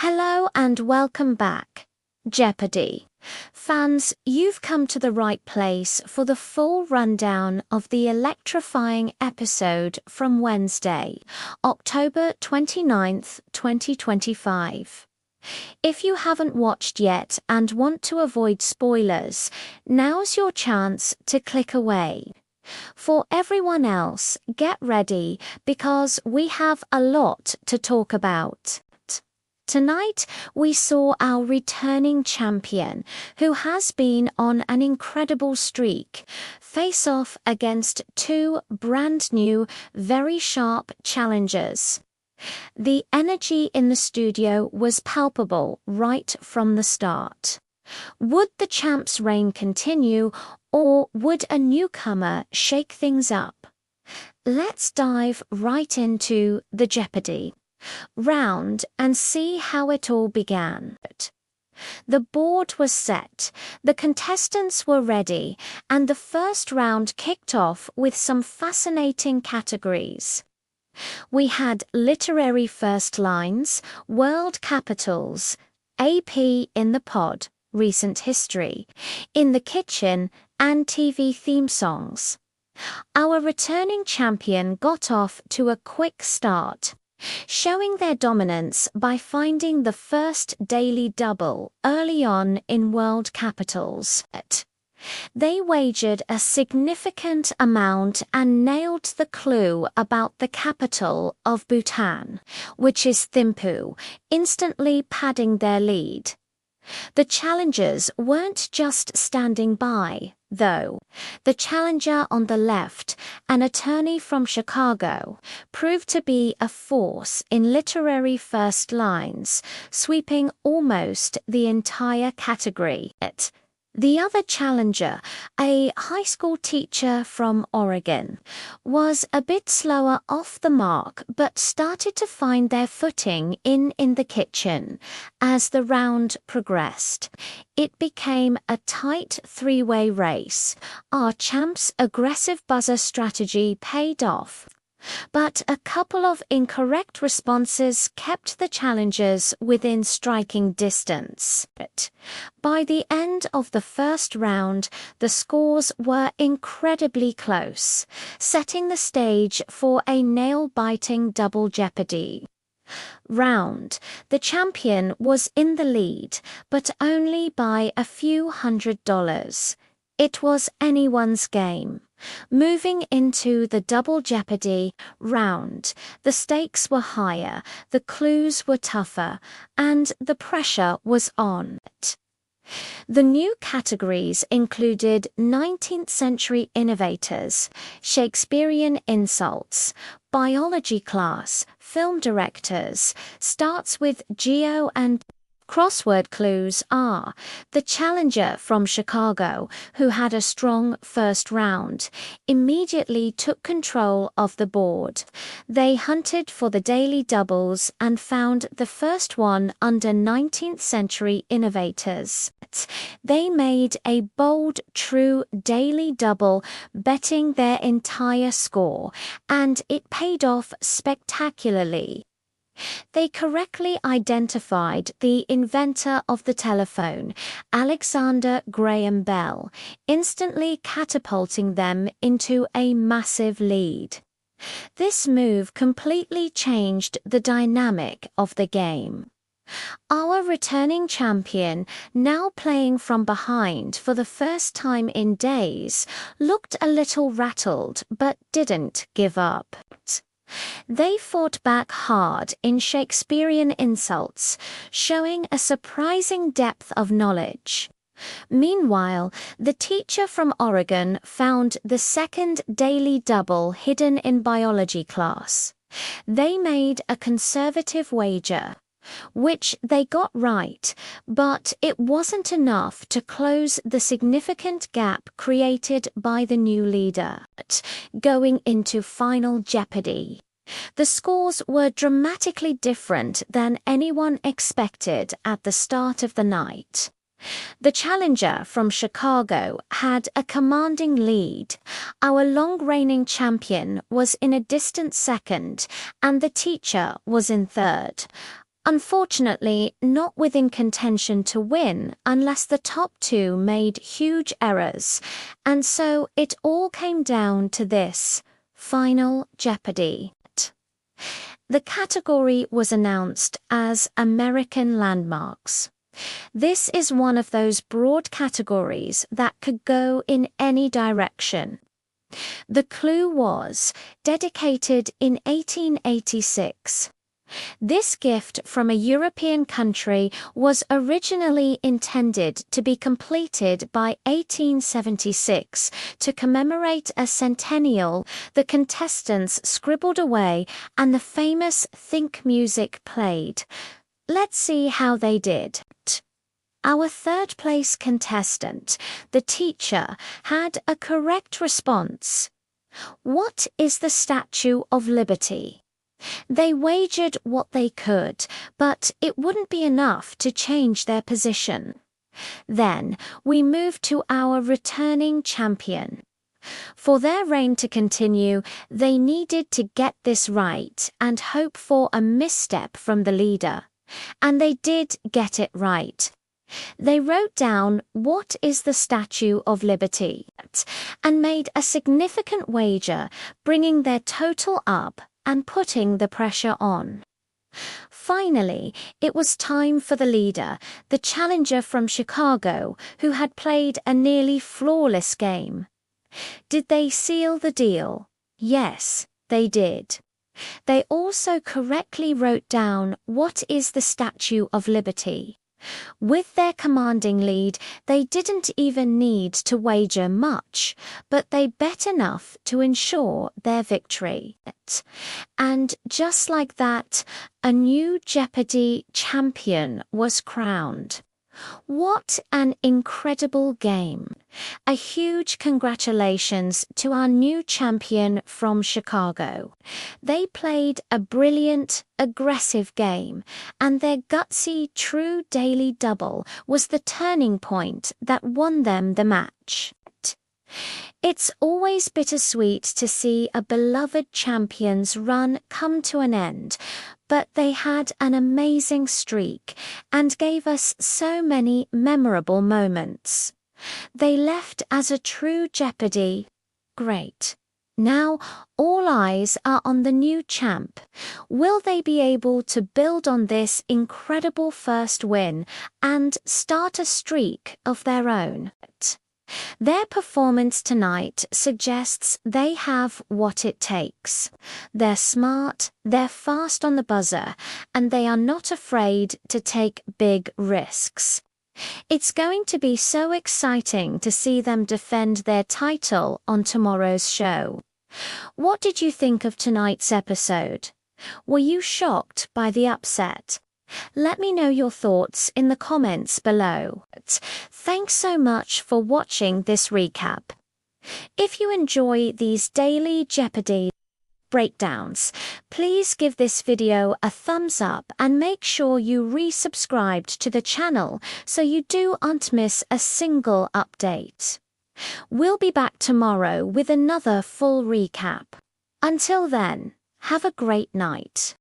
Hello and welcome back. Jeopardy! Fans, you've come to the right place for the full rundown of the electrifying episode from Wednesday, October 29th, 2025. If you haven't watched yet and want to avoid spoilers, now's your chance to click away. For everyone else, get ready because we have a lot to talk about. Tonight, we saw our returning champion, who has been on an incredible streak, face off against two brand new, very sharp challengers. The energy in the studio was palpable right from the start. Would the champ's reign continue, or would a newcomer shake things up? Let's dive right into the Jeopardy! Round and see how it all began. The board was set, the contestants were ready, and the first round kicked off with some fascinating categories. We had literary first lines, world capitals, AP in the pod, recent history, in the kitchen, and TV theme songs. Our returning champion got off to a quick start, showing their dominance by finding the first daily double early on in world capitals. They wagered a significant amount and nailed the clue about the capital of Bhutan, which is Thimphu, instantly padding their lead. The challengers weren't just standing by, though. The challenger on the left, an attorney from Chicago, proved to be a force in literary first lines, sweeping almost the entire category. The other challenger, a high school teacher from Oregon, was a bit slower off the mark but started to find their footing in the kitchen. As the round progressed, it became a tight three-way race. Our champ's aggressive buzzer strategy paid off, but a couple of incorrect responses kept the challengers within striking distance. By the end of the first round, the scores were incredibly close, setting the stage for a nail-biting double jeopardy. Round, the champion was in the lead, but only by a few $100s. It was anyone's game. Moving into the double jeopardy round, the stakes were higher, the clues were tougher, and the pressure was on. The new categories included 19th century innovators, Shakespearean insults, biology class, film directors, starts with geo and crossword clues are the challenger from Chicago, who had a strong first round, immediately took control of the board. They hunted for the daily doubles and found the first one under 19th century innovators. They made a bold, true daily double, betting their entire score, and it paid off spectacularly. They correctly identified the inventor of the telephone, Alexander Graham Bell, instantly catapulting them into a massive lead. This move completely changed the dynamic of the game. Our returning champion, now playing from behind for the first time in days, looked a little rattled but didn't give up. They fought back hard in Shakespearean insults, showing a surprising depth of knowledge. Meanwhile, the teacher from Oregon found the second daily double hidden in biology class. They made a conservative wager, which they got right, but it wasn't enough to close the significant gap created by the new leader. Going into Final Jeopardy! The scores were dramatically different than anyone expected at the start of the night. The challenger from Chicago had a commanding lead. Our long-reigning champion was in a distant second, and the teacher was in third. Unfortunately, not within contention to win unless the top two made huge errors, and so it all came down to this: Final Jeopardy! The category was announced as American Landmarks. This is one of those broad categories that could go in any direction. The clue was dedicated in 1886. This gift from a European country was originally intended to be completed by 1876 to commemorate a centennial. The contestants scribbled away and the famous Think music played. Let's see how they did. Our third place contestant, the teacher, had a correct response. What is the Statue of Liberty? They wagered what they could, but it wouldn't be enough to change their position. Then we moved to our returning champion. For their reign to continue, they needed to get this right and hope for a misstep from the leader. And they did get it right. They wrote down what is the Statue of Liberty and made a significant wager, bringing their total up and putting the pressure on. Finally, it was time for the leader, the challenger from Chicago, who had played a nearly flawless game. Did they seal the deal? Yes, they did. They also correctly wrote down what is the Statue of Liberty. With their commanding lead, they didn't even need to wager much, but they bet enough to ensure their victory. And just like that, a new Jeopardy champion was crowned. What an incredible game! A huge congratulations to our new champion from Chicago. They played a brilliant, aggressive game, and their gutsy true daily double was the turning point that won them the match. It's always bittersweet to see a beloved champion's run come to an end, but they had an amazing streak and gave us so many memorable moments. They left as a true Jeopardy! Great. Now all eyes are on the new champ. Will they be able to build on this incredible first win and start a streak of their own? Their performance tonight suggests they have what it takes. They're smart, they're fast on the buzzer, and they are not afraid to take big risks. It's going to be so exciting to see them defend their title on tomorrow's show. What did you think of tonight's episode? Were you shocked by the upset? Let me know your thoughts in the comments below. Thanks so much for watching this recap. If you enjoy these daily Jeopardy breakdowns, please give this video a thumbs up and make sure you resubscribed to the channel so you don't miss a single update. We'll be back tomorrow with another full recap. Until then, have a great night.